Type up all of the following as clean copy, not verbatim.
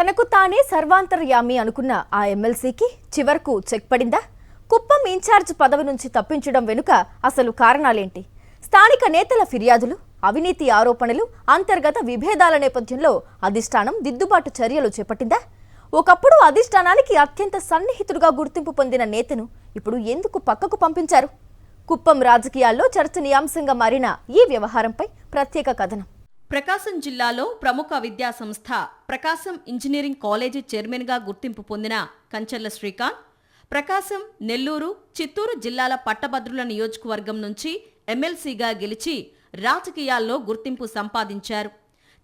తనకు తానే సర్వాంతర్యామి అనుకున్న ఆ ఎమ్మెల్సీకి చివరకు చెక్ పడిందా? కుప్పం ఇన్ఛార్జ్ పదవి నుంచి తప్పించడం వెనుక అసలు కారణాలేంటి? స్థానిక నేతల ఫిర్యాదులు, అవినీతి ఆరోపణలు, అంతర్గత విభేదాల నేపథ్యంలో అధిష్టానం దిద్దుబాటు చర్యలు చేపట్టిందా? ఒకప్పుడు అధిష్టానానికి అత్యంత సన్నిహితుడుగా గుర్తింపు పొందిన నేతను ఇప్పుడు ఎందుకు పక్కకు పంపించారు? కుప్పం రాజకీయాల్లో చర్చనీయాంశంగా మారిన ఈ వ్యవహారంపై ప్రత్యేక కథనం. ప్రకాశం జిల్లాలో ప్రముఖ విద్యా సంస్థ ప్రకాశం ఇంజనీరింగ్ కాలేజీ చైర్మన్గా గుర్తింపు పొందిన కంచర్ల శ్రీకాంత్, ప్రకాశం, నెల్లూరు, చిత్తూరు జిల్లాల పట్టభద్రుల నియోజకవర్గం నుంచి ఎమ్మెల్సీగా గెలిచి రాజకీయాల్లో గుర్తింపు సంపాదించారు.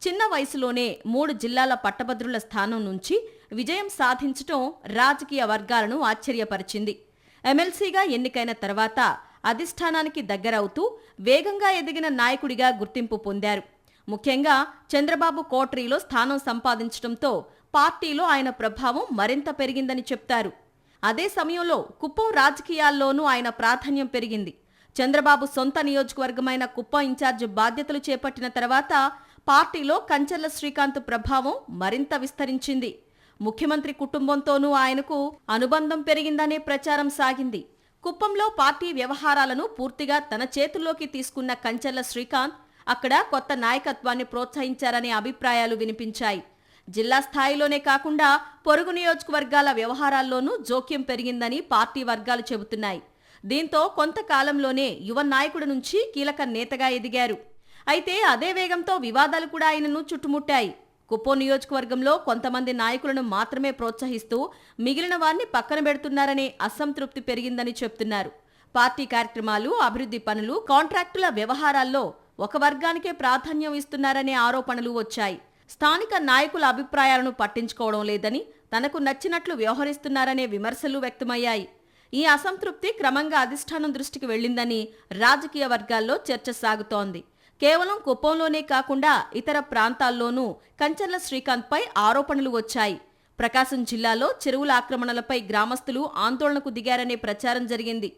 చిన్న వయసులోనే 3 జిల్లాల పట్టభద్రుల స్థానం నుంచి విజయం సాధించటం రాజకీయ వర్గాలను ఆశ్చర్యపరిచింది. ఎమ్మెల్సీగా ఎన్నికైన తర్వాత అధిష్టానానికి దగ్గరవుతూ వేగంగా ఎదిగిన నాయకుడిగా గుర్తింపు పొందారు. ముఖ్యంగా చంద్రబాబు కోటరీలో స్థానం సంపాదించడంతో పార్టీలో ఆయన ప్రభావం మరింత పెరిగిందని చెప్తారు. అదే సమయంలో కుప్పం రాజకీయాల్లోనూ ఆయన ప్రాధాన్యం పెరిగింది. చంద్రబాబు సొంత నియోజకవర్గమైన కుప్పం ఇన్ఛార్జ్ బాధ్యతలు చేపట్టిన తర్వాత పార్టీలో కంచర్ల శ్రీకాంత్ ప్రభావం మరింత విస్తరించింది. ముఖ్యమంత్రి కుటుంబంతోనూ ఆయనకు అనుబంధం పెరిగిందనే ప్రచారం సాగింది. కుప్పంలో పార్టీ వ్యవహారాలను పూర్తిగా తన చేతుల్లోకి తీసుకున్న కంచర్ల శ్రీకాంత్ అక్కడ కొత్త నాయకత్వాన్ని ప్రోత్సహించారనే అభిప్రాయాలు వినిపించాయి. జిల్లా స్థాయిలోనే కాకుండా పొరుగు నియోజకవర్గాల వ్యవహారాల్లోనూ జోక్యం పెరిగిందని పార్టీ వర్గాలు చెబుతున్నాయి. దీంతో కొంతకాలంలోనే యువ నాయకుడి నుంచి కీలక నేతగా ఎదిగారు. అయితే అదే వేగంతో వివాదాలు కూడా ఆయనను చుట్టుముట్టాయి. కుప్పం నియోజకవర్గంలో కొంతమంది నాయకులను మాత్రమే ప్రోత్సహిస్తూ మిగిలిన వారిని పక్కన పెడుతున్నారనే అసంతృప్తి పెరిగిందని చెప్తున్నారు. పార్టీ కార్యక్రమాలు, అభివృద్ధి పనులు, కాంట్రాక్టుల వ్యవహారాల్లో ఒక వర్గానికే ప్రాధాన్యం ఇస్తున్నారనే ఆరోపణలు వచ్చాయి. స్థానిక నాయకుల అభిప్రాయాలను పట్టించుకోవడం లేదని, తనకు నచ్చినట్లు వ్యవహరిస్తున్నారనే విమర్శలు వ్యక్తమయ్యాయి. ఈ అసంతృప్తి క్రమంగా అధిష్టానం దృష్టికి వెళ్లిందని రాజకీయ వర్గాల్లో చర్చ సాగుతోంది. కేవలం కుప్పంలోనే కాకుండా ఇతర ప్రాంతాల్లోనూ కంచర్ల శ్రీకాంత్పై ఆరోపణలు వచ్చాయి. ప్రకాశం జిల్లాలో చెరువుల ఆక్రమణలపై గ్రామస్తులు ఆందోళనకు దిగారనే ప్రచారం జరిగింది.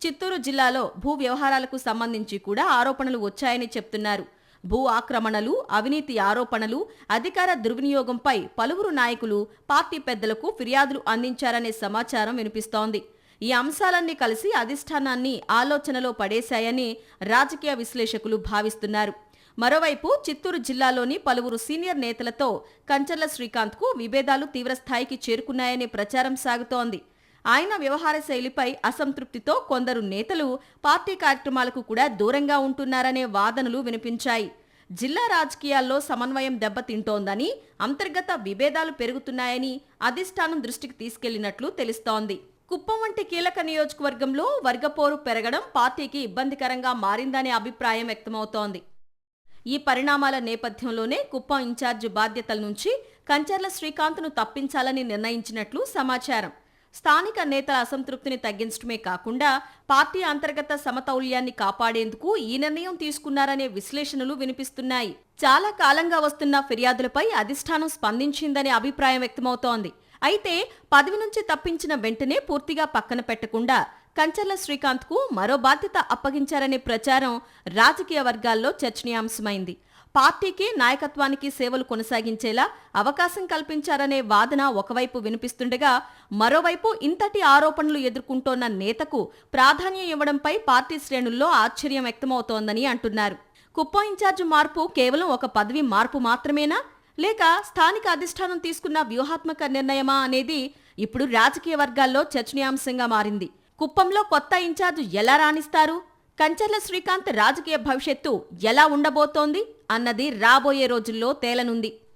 చిత్తూరు జిల్లాలో భూ వ్యవహారాలకు సంబంధించి కూడా ఆరోపణలు వచ్చాయని చెప్తున్నారు. భూ ఆక్రమణలు, అవినీతి ఆరోపణలు, అధికార దుర్వినియోగంపై పలువురు నాయకులు పార్టీ పెద్దలకు ఫిర్యాదులు అందించారనే సమాచారం వినిపిస్తోంది. ఈ అంశాలన్నీ కలిసి అధిష్టానాన్ని ఆలోచనలో పడేశాయని రాజకీయ విశ్లేషకులు భావిస్తున్నారు. మరోవైపు చిత్తూరు జిల్లాలోని పలువురు సీనియర్ నేతలతో కంచర్ల శ్రీకాంత్కు విభేదాలు తీవ్రస్థాయికి చేరుకున్నాయనే ప్రచారం సాగుతోంది. ఆయన వ్యవహార శైలిపై అసంతృప్తితో కొందరు నేతలు పార్టీ కార్యక్రమాలకు కూడా దూరంగా ఉంటున్నారనే వాదనలు వినిపించాయి. జిల్లా రాజకీయాల్లో సమన్వయం దెబ్బతింటోందని, అంతర్గత విభేదాలు పెరుగుతున్నాయని అధిష్టానం దృష్టికి తీసుకెళ్లినట్లు తెలుస్తోంది. కుప్పం వంటి కీలక నియోజకవర్గంలో వర్గపోరు పెరగడం పార్టీకి ఇబ్బందికరంగా మారిందనే అభిప్రాయం వ్యక్తమవుతోంది. ఈ పరిణామాల నేపథ్యంలోనే కుప్పం ఇన్ఛార్జ్ బాధ్యతల నుంచి కంచర్ల శ్రీకాంత్ను తప్పించాలని నిర్ణయించినట్లు సమాచారం. స్థానిక నేతల అసంతృప్తిని తగ్గించడమే కాకుండా పార్టీ అంతర్గత సమతౌల్యాన్ని కాపాడేందుకు ఈ నిర్ణయం తీసుకున్నారనే విశ్లేషణలు వినిపిస్తున్నాయి. చాలా కాలంగా వస్తున్న ఫిర్యాదులపై అధిష్టానం స్పందించిందనే అభిప్రాయం వ్యక్తమవుతోంది. అయితే పదవి నుంచి తప్పించిన వెంటనే పూర్తిగా పక్కన పెట్టకుండా కంచర్ల శ్రీకాంత్కు మరో బాధ్యత అప్పగించారనే ప్రచారం రాజకీయ వర్గాల్లో చర్చనీయాంశమైంది. పార్టీకి, నాయకత్వానికి సేవలు కొనసాగించేలా అవకాశం కల్పించారనే వాదన ఒకవైపు వినిపిస్తుండగా, మరోవైపు ఇంతటి ఆరోపణలు ఎదుర్కొంటోన్న నేతకు ప్రాధాన్యం ఇవ్వడంపై పార్టీ శ్రేణుల్లో ఆశ్చర్యం వ్యక్తమవుతోందని అంటున్నారు. కుప్పం ఇన్ఛార్జ్ మార్పు కేవలం ఒక పదవి మార్పు మాత్రమేనా, లేక స్థానిక అధిష్టానం తీసుకున్న వ్యూహాత్మక నిర్ణయమా అనేది ఇప్పుడు రాజకీయ వర్గాల్లో చర్చనీయాంశంగా మారింది. కుప్పంలో కొత్త ఇన్ఛార్జ్ ఎలా రాణిస్తారు, కంచర్ల శ్రీకాంత్ రాజకీయ భవిష్యత్తు ఎలా ఉండబోతోంది అన్నది రాబోయే రోజుల్లో తేలనుంది.